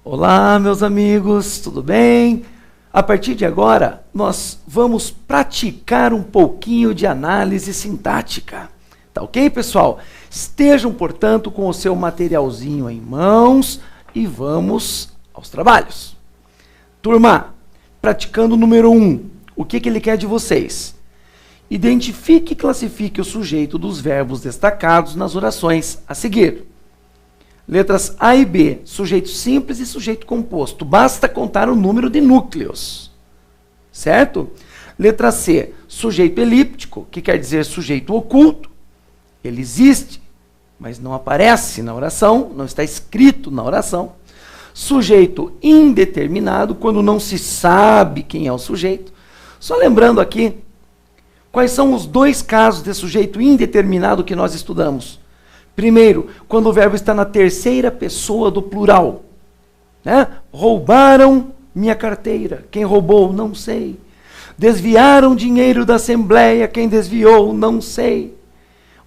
Olá, meus amigos, tudo bem? A partir de agora, nós vamos praticar um pouquinho de análise sintática. Tá ok, pessoal? Estejam, portanto, com o seu materialzinho em mãos e vamos aos trabalhos. Turma, praticando o número 1, o que ele quer de vocês? Identifique e classifique o sujeito dos verbos destacados nas orações a seguir. Letras A e B, sujeito simples e sujeito composto. Basta contar o número de núcleos. Certo? Letra C, sujeito elíptico, que quer dizer sujeito oculto. Ele existe, mas não aparece na oração, não está escrito na oração. Sujeito indeterminado, quando não se sabe quem é o sujeito. Só lembrando aqui, quais são os dois casos de sujeito indeterminado que nós estudamos? Primeiro, quando o verbo está na terceira pessoa do plural. Né? Roubaram minha carteira. Quem roubou? Não sei. Desviaram dinheiro da assembleia. Quem desviou? Não sei.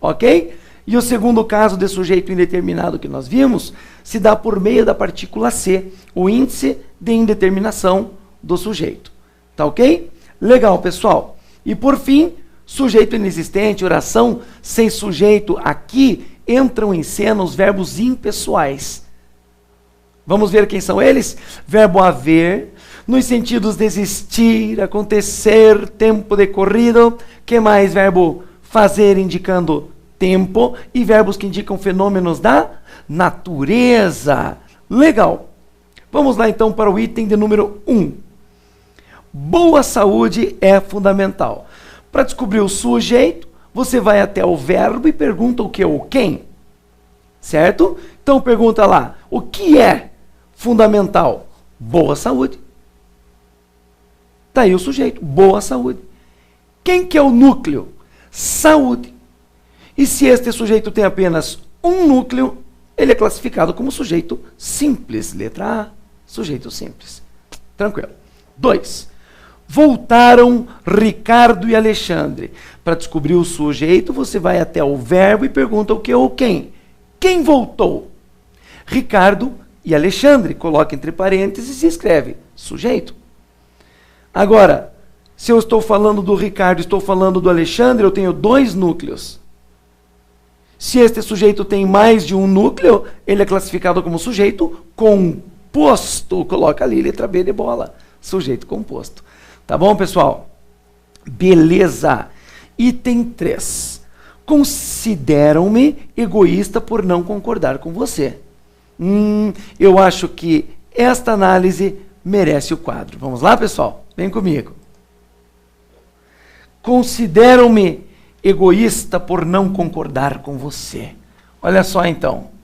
Ok? E o segundo caso de sujeito indeterminado que nós vimos se dá por meio da partícula C, o índice de indeterminação do sujeito. Tá ok? Legal, pessoal. E por fim, sujeito inexistente, oração sem sujeito. Aqui entram em cena os verbos impessoais. Vamos ver quem são eles? Verbo haver, nos sentidos de existir, acontecer, tempo decorrido. Que mais? Verbo fazer, indicando tempo. E verbos que indicam fenômenos da natureza. Legal. Vamos lá então para o item de número 1. Boa saúde é fundamental. Para descobrir o sujeito, você vai até o verbo e pergunta o que ou quem. Certo? Então pergunta lá, o que é fundamental? Boa saúde. Está aí o sujeito, boa saúde. Quem que é o núcleo? Saúde. E se este sujeito tem apenas um núcleo, ele é classificado como sujeito simples. Letra A, sujeito simples. Tranquilo. 2. Voltaram Ricardo e Alexandre. Para descobrir o sujeito, você vai até o verbo e pergunta o que ou quem. Quem voltou? Ricardo e Alexandre. Coloca entre parênteses e escreve sujeito. Agora, se eu estou falando do Ricardo e estou falando do Alexandre, eu tenho dois núcleos. Se este sujeito tem mais de um núcleo, ele é classificado como sujeito composto. Coloca ali, letra B de bola. Sujeito composto. Tá bom, pessoal? Beleza. Item 3. Consideram-me egoísta por não concordar com você. Eu acho que esta análise merece o quadro. Vamos lá, pessoal? Vem comigo. Consideram-me egoísta por não concordar com você. Olha só, então.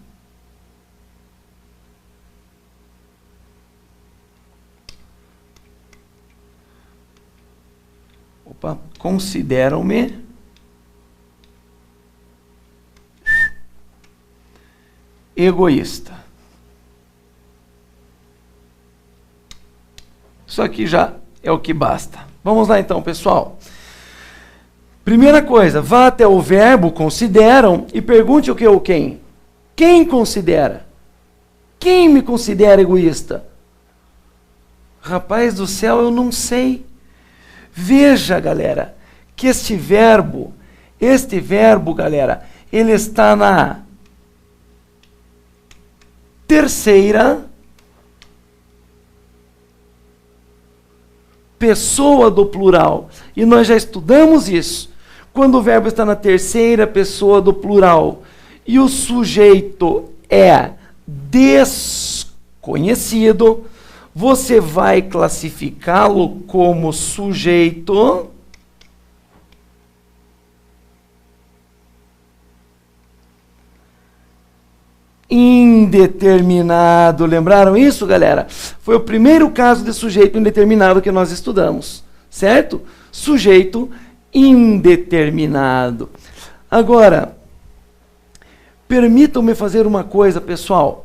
Consideram-me egoísta. Isso aqui já é o que basta. Vamos lá então, pessoal. Primeira coisa, vá até o verbo consideram e pergunte o que ou quem. Quem considera? Quem me considera egoísta? Rapaz do céu, eu não sei. Veja, galera, que este verbo, galera, ele está na terceira pessoa do plural. E nós já estudamos isso. Quando o verbo está na terceira pessoa do plural e o sujeito é desconhecido, você vai classificá-lo como sujeito indeterminado. Lembraram isso, galera? Foi o primeiro caso de sujeito indeterminado que nós estudamos, certo? Sujeito indeterminado. Agora, permitam-me fazer uma coisa, pessoal.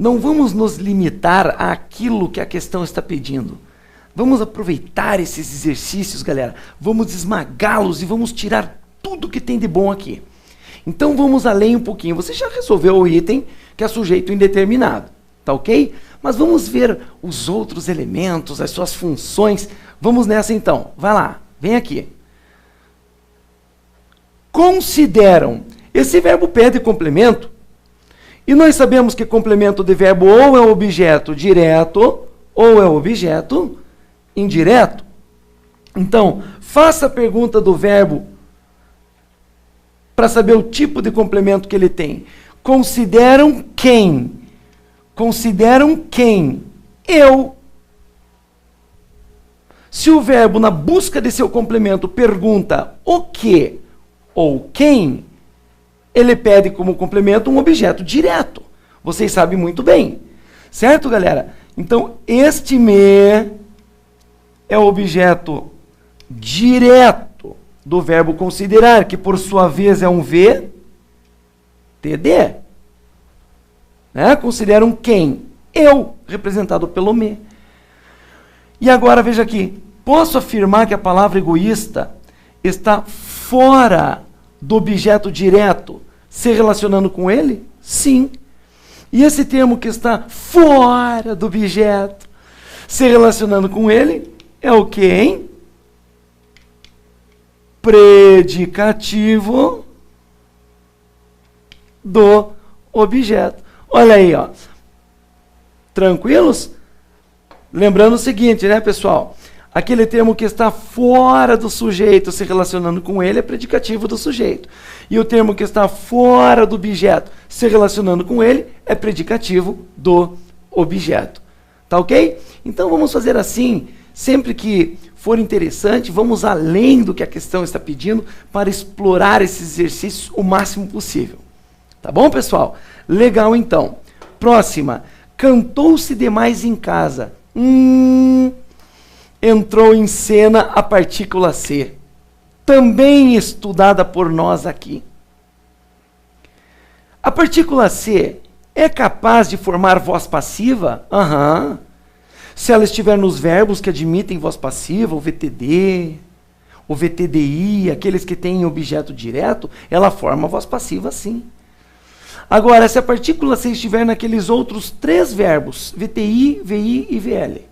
Não vamos nos limitar àquilo que a questão está pedindo. Vamos aproveitar esses exercícios, galera. Vamos esmagá-los e vamos tirar tudo que tem de bom aqui. Então vamos além um pouquinho. Você já resolveu o item que é sujeito indeterminado, tá ok? Mas vamos ver os outros elementos, as suas funções. Vamos nessa então. Vai lá, vem aqui. Consideram. Esse verbo pede complemento. E nós sabemos que complemento de verbo ou é objeto direto ou é objeto indireto. Então, faça a pergunta do verbo para saber o tipo de complemento que ele tem. Consideram quem? Consideram quem? Eu. Se o verbo, na busca de seu complemento, pergunta o que ou quem, ele pede como complemento um objeto direto. Vocês sabem muito bem. Certo, galera? Então, este me é o objeto direto do verbo considerar, que por sua vez é um VTD. Né? Consideram quem? Eu, representado pelo me. E agora, veja aqui. Posso afirmar que a palavra egoísta está fora do objeto direto, se relacionando com ele? Sim. E esse termo que está fora do objeto, se relacionando com ele, é o que, hein? Predicativo do objeto. Olha aí, ó. Tranquilos? Lembrando o seguinte, né, pessoal? Aquele termo que está fora do sujeito se relacionando com ele é predicativo do sujeito. E o termo que está fora do objeto se relacionando com ele é predicativo do objeto. Tá ok? Então vamos fazer assim, sempre que for interessante, vamos além do que a questão está pedindo para explorar esses exercícios o máximo possível. Tá bom, pessoal? Legal, então. Próxima. Cantou-se demais em casa. Entrou em cena a partícula C, também estudada por nós aqui. A partícula C é capaz de formar voz passiva? Aham. Se ela estiver nos verbos que admitem voz passiva, o VTD, o VTDI, aqueles que têm objeto direto, ela forma voz passiva sim. Agora, se a partícula C estiver naqueles outros três verbos, VTI, VI e VL,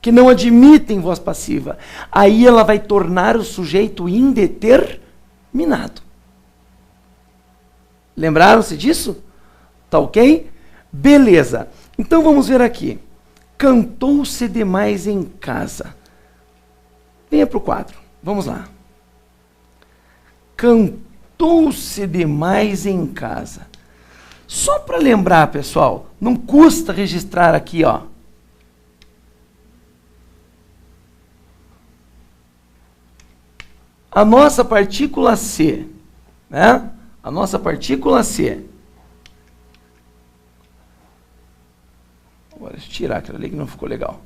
que não admitem voz passiva, aí ela vai tornar o sujeito indeterminado. Lembraram-se disso? Tá ok? Beleza. Então vamos ver aqui. Cantou-se demais em casa. Venha para o quadro. Vamos lá. Cantou-se demais em casa. Só para lembrar, pessoal, não custa registrar aqui, ó. A nossa partícula C, né? A nossa partícula C. Agora, deixa eu tirar aquela ali que não ficou legal.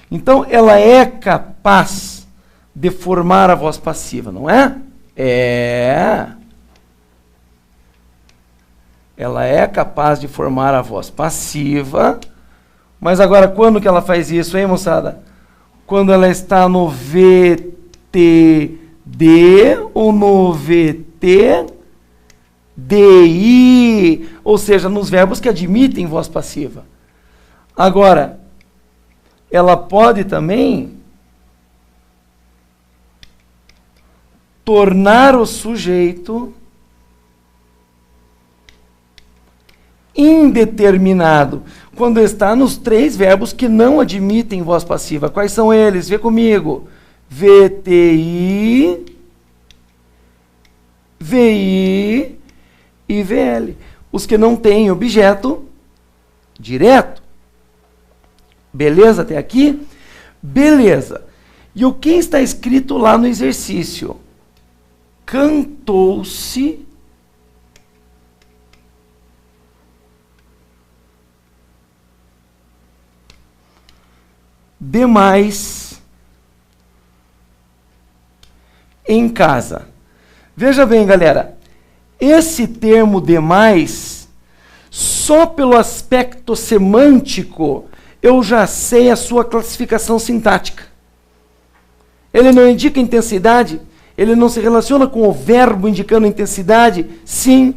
Então, ela é capaz de formar a voz passiva, não é? É. Ela é capaz de formar a voz passiva. Mas agora, quando que ela faz isso, hein, moçada? Quando ela está no VTD ou no VTDI, ou seja, nos verbos que admitem voz passiva. Agora, ela pode também tornar o sujeito indeterminado, quando está nos três verbos que não admitem voz passiva. Quais são eles? Vê comigo. VTI, VI e VL. Os que não têm objeto direto. Beleza até aqui? Beleza. E o que está escrito lá no exercício? Cantou-se demais em casa. Veja bem, galera, esse termo demais, só pelo aspecto semântico, eu já sei a sua classificação sintática. Ele não indica intensidade? Ele não se relaciona com o verbo indicando intensidade? Sim.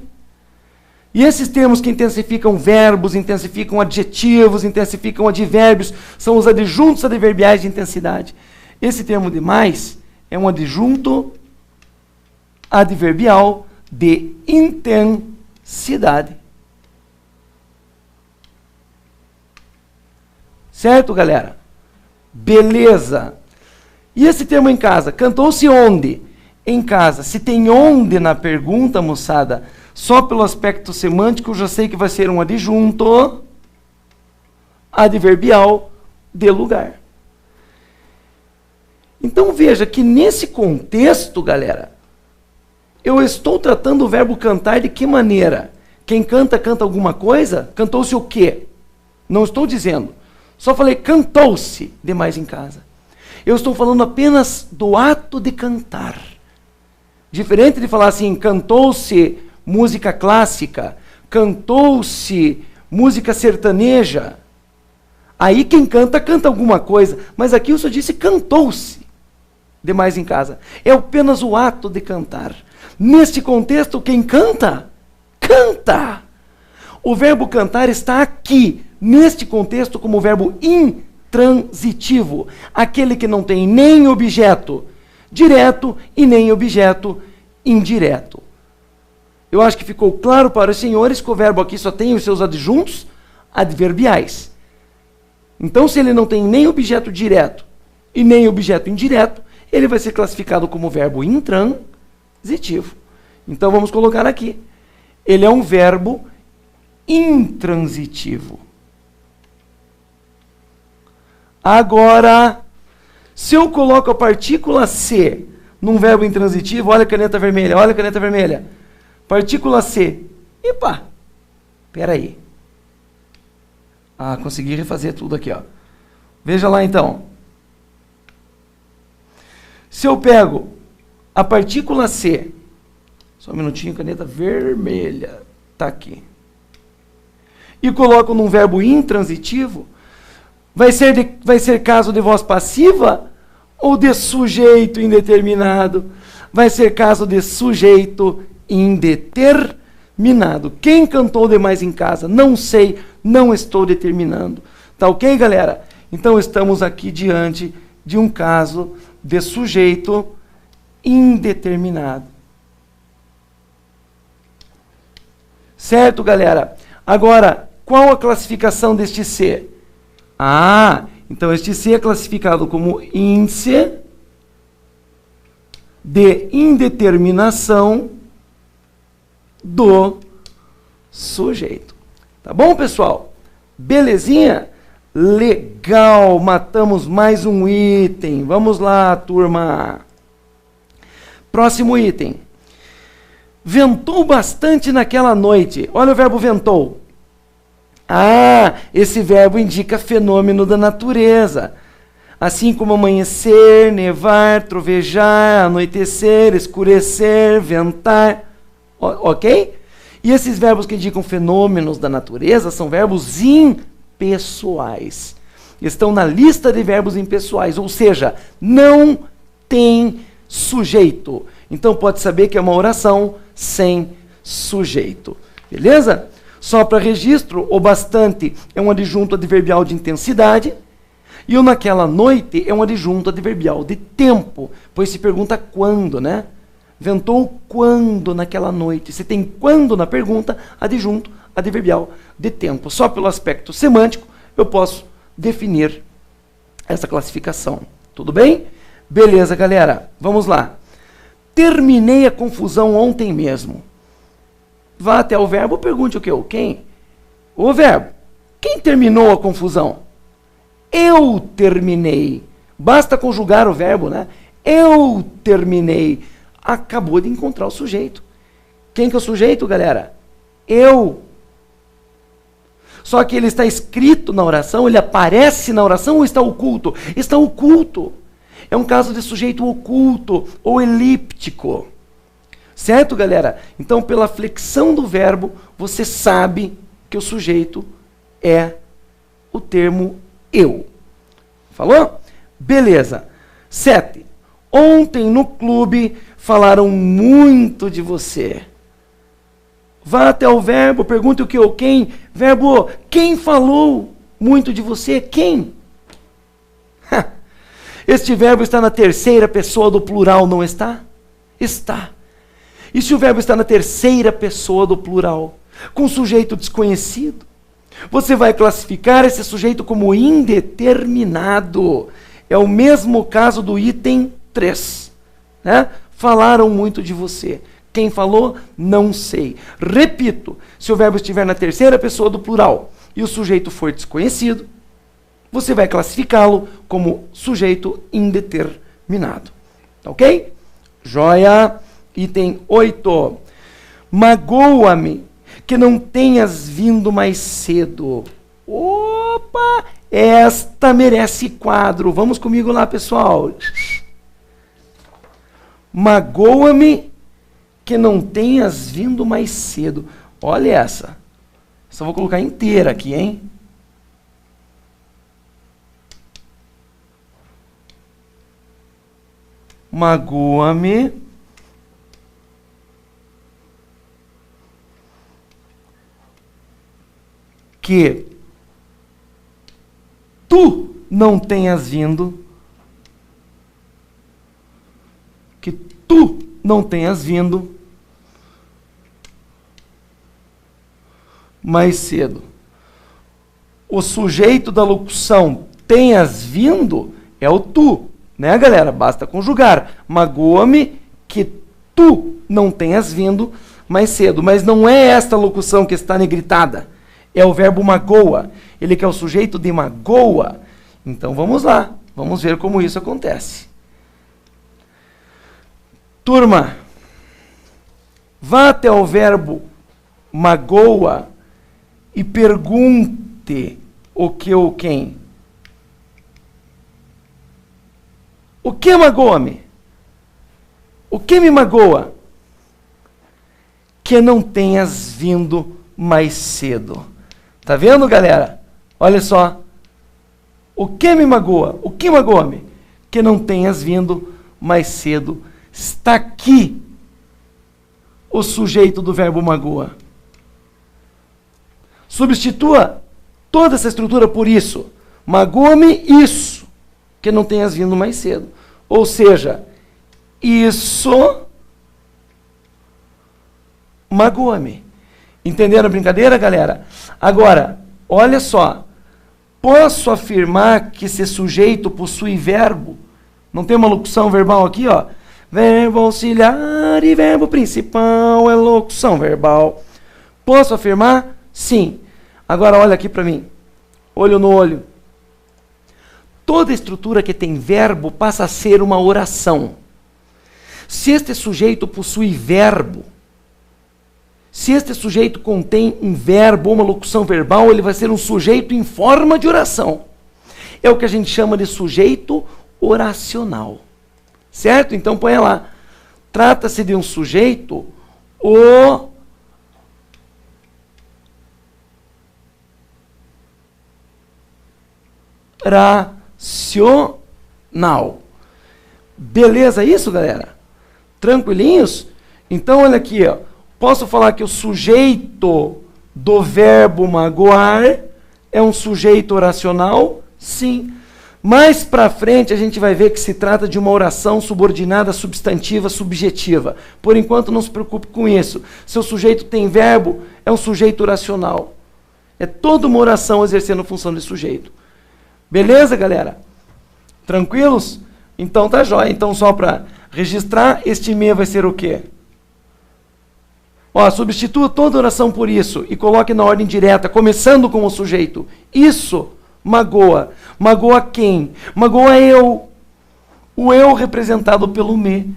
E esses termos que intensificam verbos, intensificam adjetivos, intensificam advérbios, são os adjuntos adverbiais de intensidade. Esse termo de mais é um adjunto adverbial de intensidade. Certo, galera? Beleza. E esse termo em casa? Cantou-se onde? Em casa. Se tem onde na pergunta, moçada, só pelo aspecto semântico eu já sei que vai ser um adjunto adverbial de lugar. Então veja que nesse contexto, galera, eu estou tratando o verbo cantar de que maneira? Quem canta, canta alguma coisa? Cantou-se o quê? Não estou dizendo. Só falei cantou-se demais em casa. Eu estou falando apenas do ato de cantar. Diferente de falar assim, cantou-se música clássica, cantou-se música sertaneja. Aí quem canta, canta alguma coisa. Mas aqui eu só disse cantou-se demais em casa. É apenas o ato de cantar. Neste contexto, quem canta, canta. O verbo cantar está aqui, neste contexto, como verbo intransitivo. Aquele que não tem nem objeto direto e nem objeto indireto. Eu acho que ficou claro para os senhores que o verbo aqui só tem os seus adjuntos adverbiais. Então, se ele não tem nem objeto direto e nem objeto indireto, ele vai ser classificado como verbo intransitivo. Então, vamos colocar aqui. Ele é um verbo intransitivo. Agora, se eu coloco a partícula C num verbo intransitivo, olha a caneta vermelha, olha a caneta vermelha. Partícula C. Epa, peraí. Ah, consegui refazer tudo aqui, ó. Veja lá então. Se eu pego a partícula C, só um minutinho, caneta vermelha, tá aqui, e coloco num verbo intransitivo, vai ser caso de voz passiva ou de sujeito indeterminado? Vai ser caso de sujeito indeterminado. Quem cantou demais em casa? Não sei, não estou determinando. Tá ok, galera? Então estamos aqui diante de um caso de sujeito indeterminado. Certo, galera? Agora, qual a classificação deste C? Ah, então este C é classificado como índice de indeterminação do sujeito. Tá bom, pessoal? Belezinha? Legal, matamos mais um item. Vamos lá, turma. Próximo item. Ventou bastante naquela noite. Olha o verbo ventou. Ah, esse verbo indica fenômeno da natureza. Assim como amanhecer, nevar, trovejar, anoitecer, escurecer, ventar. Ok? E esses verbos que indicam fenômenos da natureza são verbos impessoais. Estão na lista de verbos impessoais, ou seja, não tem sujeito. Então pode saber que é uma oração sem sujeito. Beleza? Só para registro, o bastante é um adjunto adverbial de intensidade e o naquela noite é um adjunto adverbial de tempo, pois se pergunta quando, né? Ventou quando naquela noite. Se tem quando na pergunta, adjunto adverbial de tempo. Só pelo aspecto semântico eu posso definir essa classificação. Tudo bem? Beleza, galera. Vamos lá. Terminei a confusão ontem mesmo. Vá até o verbo, pergunte o quê? O quem? O verbo. Quem terminou a confusão? Eu terminei. Basta conjugar o verbo, né? Eu terminei. Acabou de encontrar o sujeito. Quem que é o sujeito, galera? Eu. Só que ele está escrito na oração, ele aparece na oração ou está oculto? Está oculto. É um caso de sujeito oculto ou elíptico. Certo, galera? Então, pela flexão do verbo, você sabe que o sujeito é o termo eu. Falou? Beleza. 7. Ontem no clube falaram muito de você. Vá até o verbo, pergunte o que ou quem. Verbo, quem falou muito de você? Quem? Este verbo está na terceira pessoa do plural, não está? Está. E se o verbo está na terceira pessoa do plural, com sujeito desconhecido, você vai classificar esse sujeito como indeterminado. É o mesmo caso do item 3. Né? Falaram muito de você. Quem falou? Não sei. Repito, se o verbo estiver na terceira pessoa do plural e o sujeito for desconhecido, você vai classificá-lo como sujeito indeterminado. Ok? Joia. Item 8. Magoa-me que não tenhas vindo mais cedo. Opa! Esta merece quadro. Vamos comigo lá, pessoal. Magoa-me que não tenhas vindo mais cedo. Olha essa. Só vou colocar inteira aqui, hein? Magoa-me que tu não tenhas vindo, que tu não tenhas vindo mais cedo. O sujeito da locução tenhas vindo é o tu, né, galera? Basta conjugar. Magoa-me que tu não tenhas vindo mais cedo. Mas não é esta locução que está negritada. É o verbo magoa. Ele que é o sujeito de magoa. Então vamos lá. Vamos ver como isso acontece. Turma, vá até o verbo magoa e pergunte o que ou quem. O que magoa-me? O que me magoa? Que não tenhas vindo mais cedo. Tá vendo, galera? Olha só. O que me magoa? O que magoa-me? Que não tenhas vindo mais cedo. Está aqui o sujeito do verbo magoa. Substitua toda essa estrutura por isso. Magoa-me isso, que não tenhas vindo mais cedo. Ou seja, isso magoa-me. Entenderam a brincadeira, galera? Agora, olha só. Posso afirmar que esse sujeito possui verbo? Não tem uma locução verbal aqui, ó? Verbo auxiliar e verbo principal é locução verbal. Posso afirmar? Sim. Agora olha aqui para mim. Olho no olho. Toda estrutura que tem verbo passa a ser uma oração. Se este sujeito possui verbo, se este sujeito contém um verbo ou uma locução verbal, ele vai ser um sujeito em forma de oração. É o que a gente chama de sujeito oracional. Certo? Então põe lá. Trata-se de um sujeito oracional. Beleza isso, galera? Tranquilinhos? Então olha aqui, ó. Posso falar que o sujeito do verbo magoar é um sujeito oracional? Sim. Mais para frente a gente vai ver que se trata de uma oração subordinada substantiva subjetiva. Por enquanto não se preocupe com isso. Seu sujeito tem verbo, é um sujeito oracional. É toda uma oração exercendo função de sujeito. Beleza, galera? Tranquilos? Então tá jóia. Então só para registrar, este me vai ser o quê? Ó, substitua toda oração por isso e coloque na ordem direta, começando com o sujeito. Isso magoa. Magoa quem? Magoa eu. O eu representado pelo me,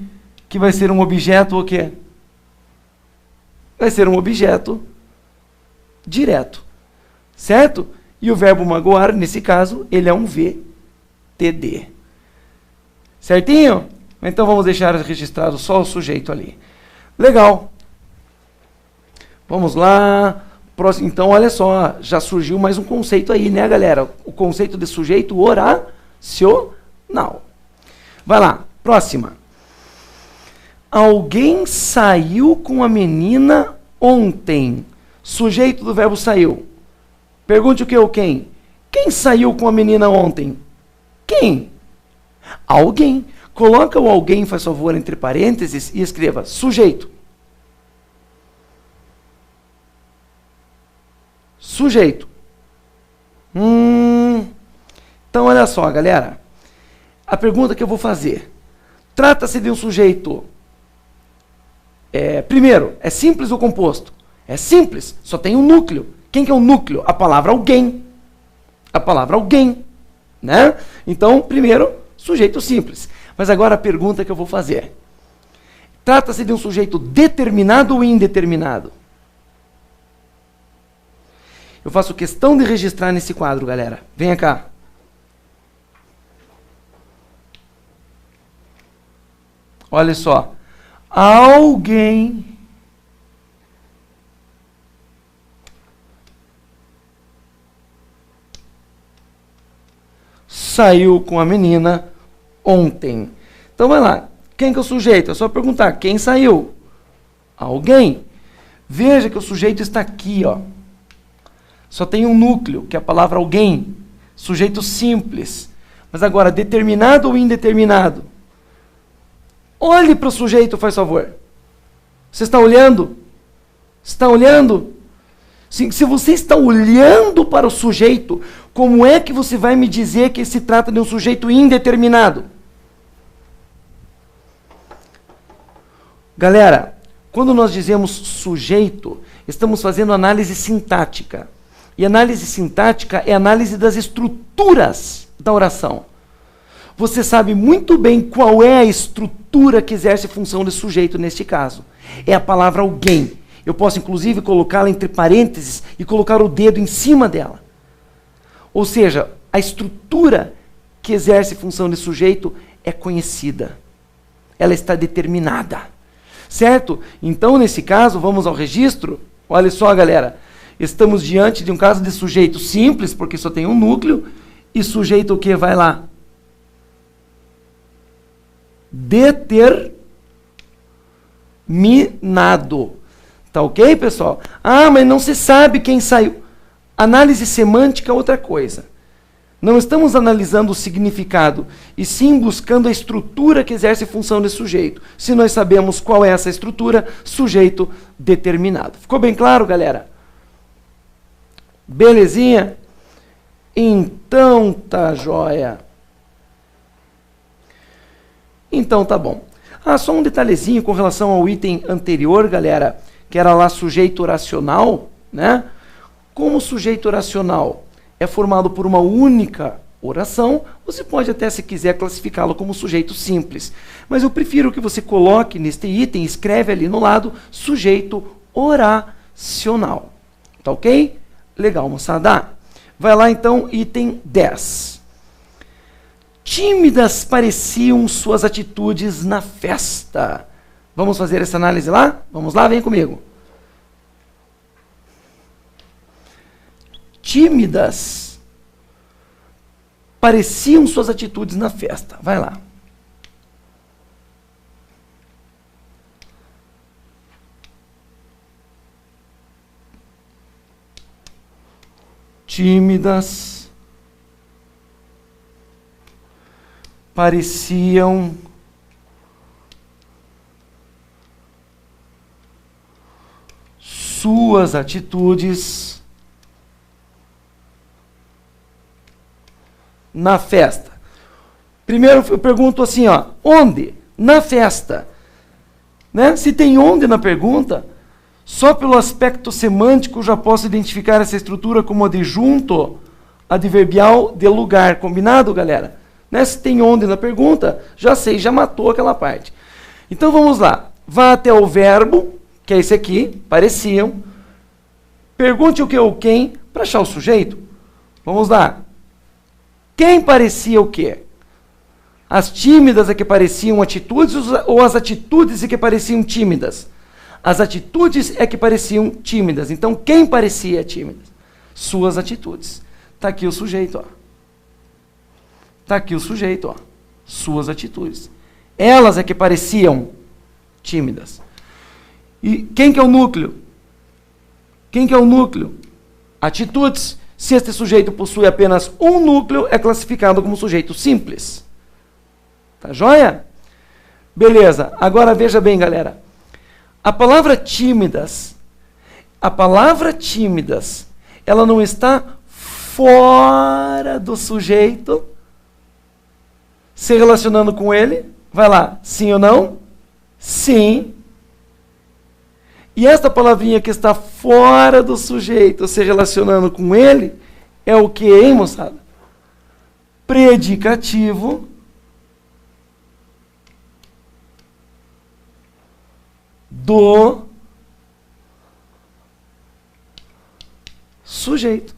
que vai ser um objeto o quê? Vai ser um objeto direto. Certo? E o verbo magoar, nesse caso, ele é um VTD. Certinho? Então vamos deixar registrado só o sujeito ali. Legal. Vamos lá. Próximo, então, olha só, já surgiu mais um conceito aí, né, galera? O conceito de sujeito oracional. Vai lá. Próxima. Alguém saiu com a menina ontem. Sujeito do verbo saiu. Pergunte o que ou quem? Quem saiu com a menina ontem? Quem? Alguém. Coloca o alguém, faz favor, entre parênteses e escreva sujeito. Sujeito. Então, olha só, galera. A pergunta que eu vou fazer. Trata-se de um sujeito... primeiro, é simples ou composto? É simples, só tem um núcleo. Quem que é o núcleo? A palavra alguém. A palavra alguém. Né? Então, primeiro, sujeito simples. Mas agora a pergunta que eu vou fazer. Trata-se de um sujeito determinado ou indeterminado? Eu faço questão de registrar nesse quadro, galera. Venha cá. Olha só. Alguém saiu com a menina ontem. Então vai lá. Quem que é o sujeito? É só perguntar. Quem saiu? Alguém. Veja que o sujeito está aqui, ó. Só tem um núcleo, que é a palavra alguém. Sujeito simples. Mas agora, determinado ou indeterminado? Olhe para o sujeito, faz favor. Você está olhando? Está olhando? Se você está olhando para o sujeito, como é que você vai me dizer que se trata de um sujeito indeterminado? Galera, quando nós dizemos sujeito, estamos fazendo análise sintática. E análise sintática é análise das estruturas da oração. Você sabe muito bem qual é a estrutura que exerce função de sujeito neste caso. É a palavra alguém. Eu posso, inclusive, colocá-la entre parênteses e colocar o dedo em cima dela. Ou seja, a estrutura que exerce função de sujeito é conhecida. Ela está determinada. Certo? Então, nesse caso, vamos ao registro. Olha só, galera. Estamos diante de um caso de sujeito simples, porque só tem um núcleo. E sujeito o que? Vai lá. Determinado. Tá ok, pessoal? Ah, mas não se sabe quem saiu. Análise semântica é outra coisa. Não estamos analisando o significado, e sim buscando a estrutura que exerce função de sujeito. Se nós sabemos qual é essa estrutura, sujeito determinado. Ficou bem claro, galera? Belezinha? Então tá joia. Então tá bom. Ah, só um detalhezinho com relação ao item anterior, galera, que era lá sujeito oracional, né? Como o sujeito oracional é formado por uma única oração, você pode até, se quiser, classificá-lo como sujeito simples. Mas eu prefiro que você coloque neste item, escreve ali no lado, sujeito oracional. Tá ok? Legal, moçada. Vai lá então, item 10. Tímidas pareciam suas atitudes na festa. Vamos fazer essa análise lá? Vamos lá, vem comigo. Tímidas pareciam suas atitudes na festa. Vai lá. Tímidas pareciam suas atitudes na festa. Primeiro eu pergunto assim, ó, onde? Na festa. Né? Se tem onde na pergunta, só pelo aspecto semântico já posso identificar essa estrutura como adjunto adverbial de lugar. Combinado, galera? Né? Se tem onde na pergunta, já sei, já matou aquela parte. Então vamos lá. Vá até o verbo, que é esse aqui, pareciam. Pergunte o que ou quem para achar o sujeito. Vamos lá. Quem parecia o quê? As tímidas é que pareciam atitudes ou as atitudes é que pareciam tímidas? As atitudes é que pareciam tímidas. Então, quem parecia tímida? Suas atitudes. Está aqui o sujeito, ó. Está aqui o sujeito, ó. Suas atitudes. Elas é que pareciam tímidas. E quem que é o núcleo? Quem que é o núcleo? Atitudes. Se este sujeito possui apenas um núcleo, é classificado como sujeito simples. Tá joia? Beleza. Agora veja bem, galera. A palavra tímidas, ela não está fora do sujeito, se relacionando com ele. Vai lá, sim ou não? Sim. E esta palavrinha que está fora do sujeito, se relacionando com ele, é o que, hein, moçada? Predicativo do sujeito.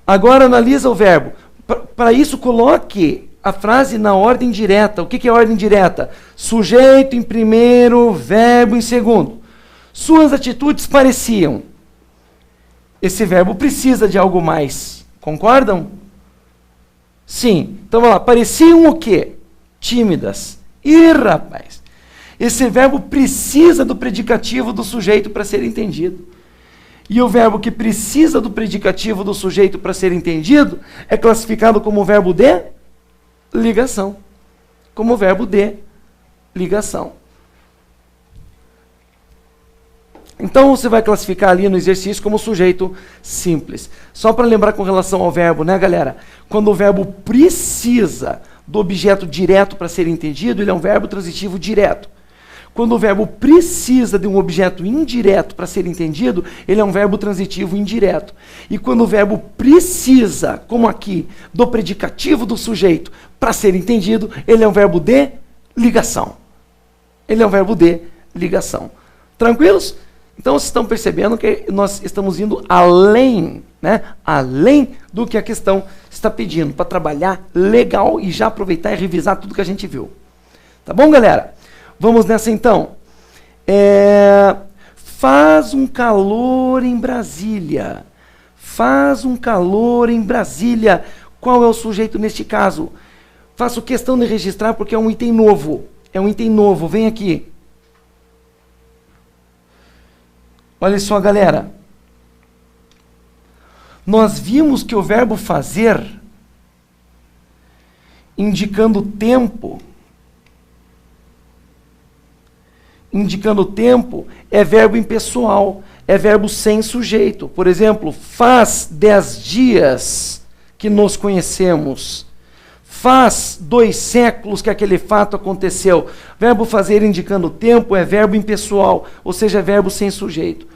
Agora analisa o verbo. Para isso, coloque a frase na ordem direta. O que é ordem direta? Sujeito em primeiro, verbo em segundo. Suas atitudes pareciam. Esse verbo precisa de algo mais. Concordam? Sim. Então, vamos lá. Pareciam o quê? Tímidas. Ih, rapaz. Esse verbo precisa do predicativo do sujeito para ser entendido. E o verbo que precisa do predicativo do sujeito para ser entendido é classificado como verbo de ligação. Como verbo de ligação. Então você vai classificar ali no exercício como sujeito simples. Só para lembrar com relação ao verbo, né, galera? Quando o verbo precisa do objeto direto para ser entendido, ele é um verbo transitivo direto. Quando o verbo precisa de um objeto indireto para ser entendido, ele é um verbo transitivo indireto. E quando o verbo precisa, como aqui, do predicativo do sujeito para ser entendido, ele é um verbo de ligação. Ele é um verbo de ligação. Tranquilos? Então, vocês estão percebendo que nós estamos indo além, né? Além do que a questão está pedindo, para trabalhar legal e já aproveitar e revisar tudo que a gente viu. Tá bom, galera? Vamos nessa então. Faz um calor em Brasília. Faz um calor em Brasília. Qual é o sujeito neste caso? Faço questão de registrar porque é um item novo. É um item novo. Vem aqui. Olha só, galera. Nós vimos que o verbo fazer, indicando tempo, é verbo impessoal, é verbo sem sujeito. Por exemplo, faz 10 dias que nos conhecemos. Faz 2 séculos que aquele fato aconteceu. Verbo fazer indicando tempo é verbo impessoal, ou seja, é verbo sem sujeito.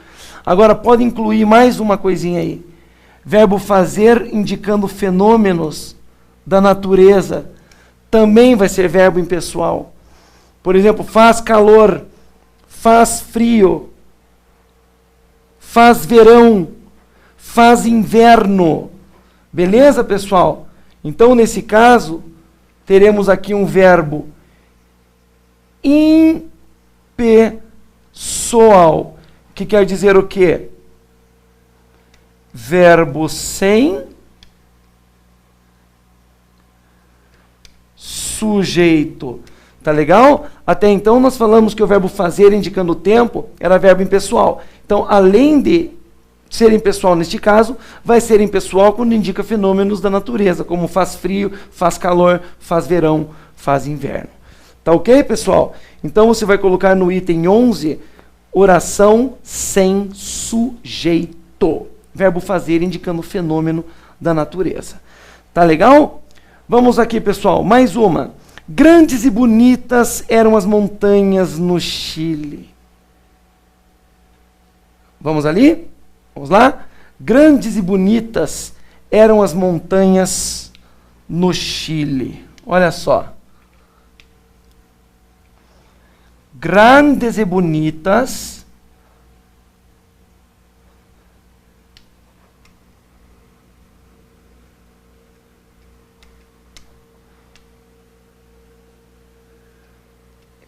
Agora, pode incluir mais uma coisinha aí. Verbo fazer indicando fenômenos da natureza também vai ser verbo impessoal. Por exemplo, faz calor, faz frio, faz verão, faz inverno. Beleza, pessoal? Então, nesse caso, teremos aqui um verbo impessoal, que quer dizer o quê? Verbo sem sujeito. Tá legal? Até então nós falamos que o verbo fazer indicando o tempo era verbo impessoal. Então, além de ser impessoal neste caso, vai ser impessoal quando indica fenômenos da natureza, como faz frio, faz calor, faz verão, faz inverno. Tá ok, pessoal? Então você vai colocar no item 11, oração sem sujeito. Verbo fazer indicando fenômeno da natureza. Tá legal? Vamos aqui, pessoal, mais uma. Grandes e bonitas eram as montanhas no Chile. Vamos ali? Vamos lá? Grandes e bonitas eram as montanhas no Chile. Olha só. Grandes e bonitas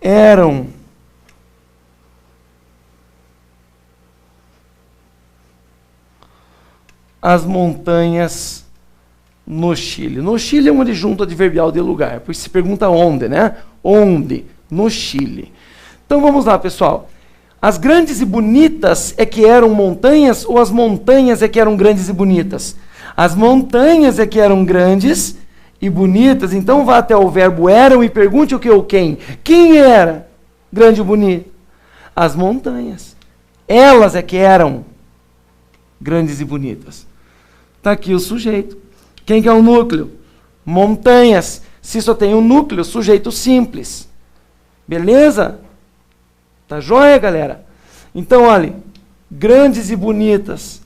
eram as montanhas No Chile. No Chile é um adjunto adverbial de lugar, porque se pergunta onde, né? Onde? No Chile. Então vamos lá, pessoal. As grandes e bonitas é que eram montanhas ou as montanhas é que eram grandes e bonitas? As montanhas é que eram grandes e bonitas. Então vá até o verbo eram e pergunte o que ou quem. Quem era grande e bonito? As montanhas. Elas é que eram grandes e bonitas. Está aqui o sujeito. Quem que é o núcleo? Montanhas. Se só tem um núcleo, sujeito simples. Beleza? Tá joia, galera? Então, olha, grandes e bonitas.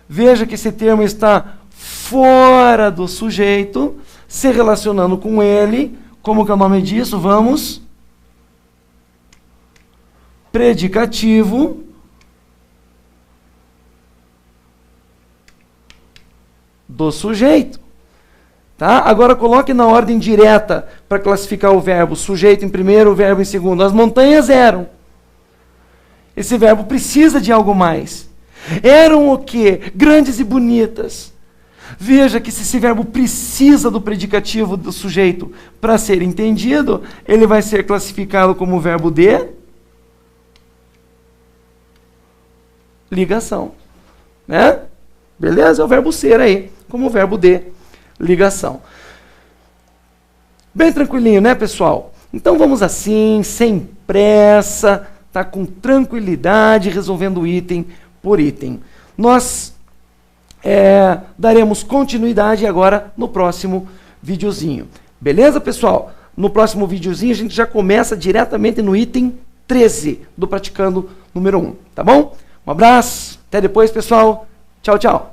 Veja que esse termo está fora do sujeito, se relacionando com ele. Como que é o nome disso? Vamos. Predicativo do sujeito. Tá? Agora coloque na ordem direta para classificar o verbo. Sujeito em primeiro, o verbo em segundo. As montanhas eram. Esse verbo precisa de algo mais. Eram o quê? Grandes e bonitas. Veja que se esse verbo precisa do predicativo do sujeito para ser entendido, ele vai ser classificado como verbo de ligação. Né? Beleza? É o verbo ser aí, como verbo de ligação. Bem tranquilinho, né, pessoal? Então vamos assim, sem pressa, tá, com tranquilidade, resolvendo item por item. Nós daremos continuidade agora no próximo videozinho. Beleza, pessoal? No próximo videozinho a gente já começa diretamente no item 13 do Praticando número 1, tá bom? Um abraço, até depois, pessoal. Tchau, tchau.